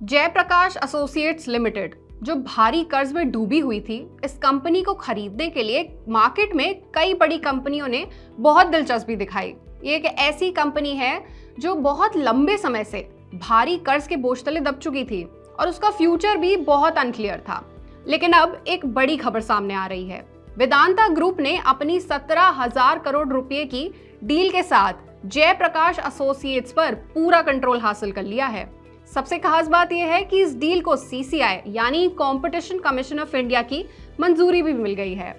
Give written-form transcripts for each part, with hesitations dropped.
Jayaprakash associates limited जो भारी कर्ज में डूबी हुई थी, इस कंपनी को खरीदने के लिए मार्केट में कई बड़ी कंपनियों ने बहुत दिलचस्पी दिखाई। ये एक ऐसी कंपनी है जो बहुत लंबे समय से भारी कर्ज के बोझ तले दब चुकी थी और उसका फ्यूचर भी बहुत अनक्लियर था। लेकिन अब एक बड़ी खबर सामने आ रही है। वेदांता ग्रुप ने अपनी 17,000 करोड़ रुपए की डील के साथ जयप्रकाश एसोसिएट्स पर पूरा कंट्रोल हासिल कर लिया है। सबसे खास बात यह है कि इस डील को सीसीआई यानी कंपटीशन कमीशन ऑफ इंडिया की मंजूरी भी मिल गई है।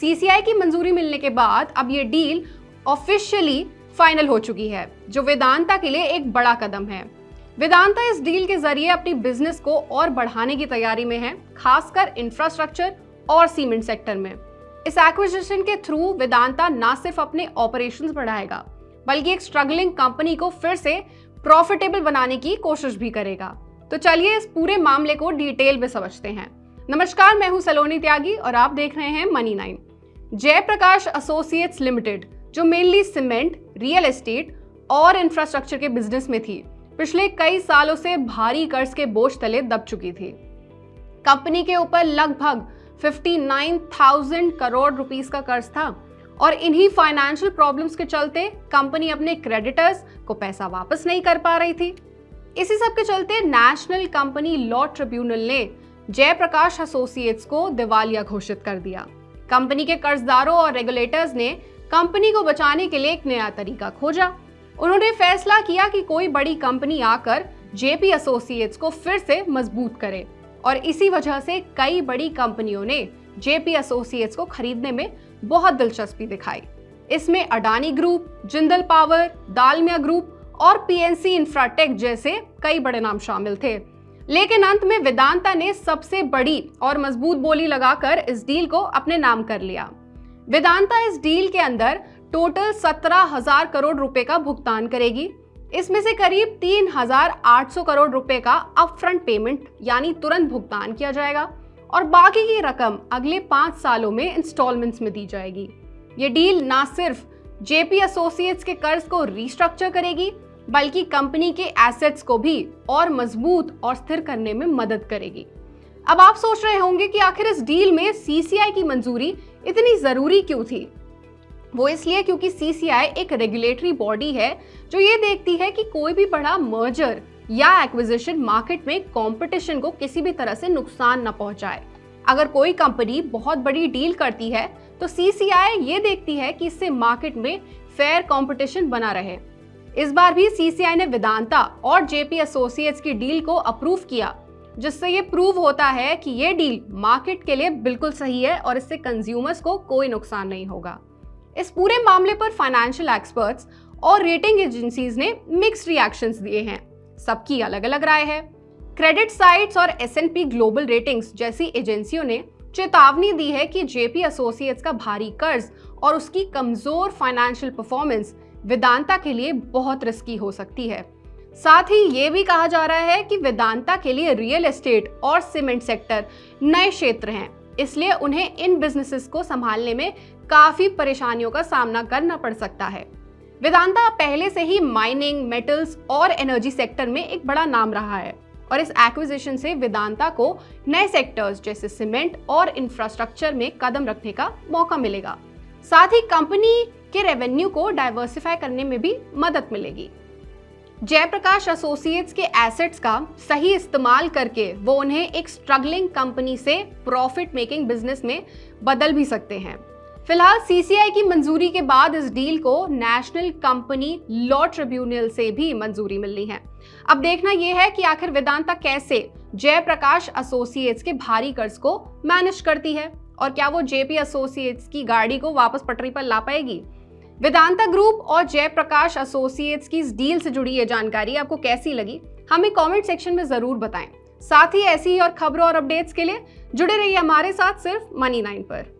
सीसीआई की मंजूरी मिलने के बाद अब ये डील ऑफिशियली फाइनल हो चुकी है, जो वेदांता के लिए एक बड़ा कदम है। वेदांता इस डील के जरिए अपनी बिजनेस को और बढ़ाने की तैयारी में है, खासकर इंफ्रास्ट्रक्चर और सीमेंट सेक्टर में। इस एक्विजिशन के थ्रू वेदांता न सिर्फ अपने ऑपरेशंस बढ़ाएगा, बल्कि एक स्ट्रगलिंग कंपनी को फिर से प्रॉफिटेबल बनाने की कोशिश भी करेगा। तो चलिए इस पूरे मामले को डिटेल में समझते हैं। नमस्कार, मैं हूं सलोनी त्यागी और आप देख रहे हैं मनी 9। जयप्रकाश एसोसिएट्स लिमिटेड जो मेनली सीमेंट, रियल एस्टेट और इंफ्रास्ट्रक्चर के बिजनेस में थी, पिछले कई सालों से भारी कर्ज के बोझ तले दब चुकी थी। कंपनी के ऊपर लगभग 59,000 करोड़ रुपीस का कर्ज था और इन्हीं फाइनेंशियल प्रॉब्लम्स के चलते कंपनी अपने क्रेडिटर्स को पैसा वापस नहीं कर पा रही थी। इसी सब के चलते नेशनल कंपनी लॉ ट्रिब्यूनल ने जयप्रकाश एसोसिएट्स को दिवालिया घोषित कर दिया। कंपनी के कर्जदारों और रेगुलेटर्स ने कंपनी को बचाने के लिए एक नया तरीका खोजा। उन्होंने फैसला किया कि कोई बड़ी कंपनी आकर जेपी एसोसिएट्स को फिर से मजबूत करे और इसी वजह से कई बड़ी कंपनियों ने जेपी एसोसिएट्स को खरीदने में बहुत दिलचस्पी दिखाई। इसमें Adani group, Jindal power, Dalmia group और पीएनसी इंफ्राटेक जैसे कई बड़े नाम शामिल थे। लेकिन अंत में वेदांता ने सबसे बड़ी और मजबूत बोली लगाकर इस डील को अपने नाम कर लिया। वेदांता इस डील के अंदर टोटल 17,000 करोड़ रुपए का भुगतान करेगी। इसमें से करीब 3,800 करोड़ रुपए का अपफ्रंट पेमेंट यानी तुरंत भुगतान किया जाएगा और बाकी की रकम अगले 5 सालों में इंस्टॉलमेंट्स में दी जाएगी। ये डील ना सिर्फ जेपी एसोसिएट्स के कर्ज को रीस्ट्रक्चर करेगी, बल्कि कंपनी के एसेट्स को भी और मजबूत और स्थिर करने में मदद करेगी। अब आप सोच रहे होंगे कि आखिर इस डील में सीसीआई की मंजूरी इतनी जरूरी क्यों थी? वो इसलिए क्योंकि सीसीआई एक रेगुलेटरी बॉडी है जो ये देखती है कि कोई भी बड़ा मर्जर या एक्विजिशन मार्केट में कंपटीशन को किसी भी तरह से नुकसान न पहुंचाए। अगर कोई कंपनी बहुत बड़ी डील करती है तो सीसीआई ये देखती है कि इससे मार्केट में फेयर कंपटीशन बना रहे। इस बार भी सीसीआई ने वेदांता और जेपी एसोसिएट्स की डील को अप्रूव किया, जिससे ये प्रूव होता है कि ये डील मार्केट के लिए बिल्कुल सही है और इससे कंज्यूमर्स को कोई नुकसान नहीं होगा। इस पूरे मामले पर फाइनेंशियल एक्सपर्ट्स और रेटिंग एजेंसीज ने मिक्स्ड रिएक्शंस दिए हैं। सबकी अलग अलग राय है। क्रेडिट साइट्स और S&P ग्लोबल रेटिंग्स जैसी एजेंसियों ने चेतावनी दी है कि जेपी एसोसिएट्स का भारी कर्ज और उसकी कमजोर फाइनेंशियल परफॉर्मेंस वेदांता के लिए बहुत रिस्की हो सकती है। साथ ही ये भी कहा जा रहा है कि वेदांता के लिए रियल एस्टेट और सीमेंट सेक्टर नए क्षेत्र हैं, इसलिए उन्हें इन बिजनेसेस को संभालने में काफी परेशानियों का सामना करना पड़ सकता है। वेदांता पहले से ही माइनिंग, मेटल्स और एनर्जी सेक्टर में एक बड़ा नाम रहा है और इस एक्विजिशन से वेदांता को नए सेक्टर्स जैसे सीमेंट और इंफ्रास्ट्रक्चर में कदम रखने का मौका मिलेगा। साथ ही कंपनी के रेवेन्यू को डाइवर्सिफाई करने में भी मदद मिलेगी। जयप्रकाश एसोसिएट्स के एसेट्स का सही इस्तेमाल करके वो उन्हें एक स्ट्रगलिंग कंपनी से प्रॉफिट मेकिंग बिजनेस में बदल भी सकते हैं। फिलहाल सीसीआई की मंजूरी के बाद इस डील को नेशनल कंपनी लॉ ट्रिब्यूनल से भी मंजूरी मिलनी है। अब देखना यह है कि आखिर वेदांता कैसे जयप्रकाश एसोसिएट्स के भारी कर्ज को मैनेज करती है और क्या वो जेपी एसोसिएट्स की गाड़ी को वापस पटरी पर ला पाएगी। वेदांता ग्रुप और जयप्रकाश एसोसिएट्स की इस डील से जुड़ी ये जानकारी आपको कैसी लगी, हमें कमेंट सेक्शन में जरूर बताएं। साथ ही ऐसी ही और खबरों और अपडेट्स के लिए जुड़े रहिए हमारे साथ सिर्फ मनी 9 पर।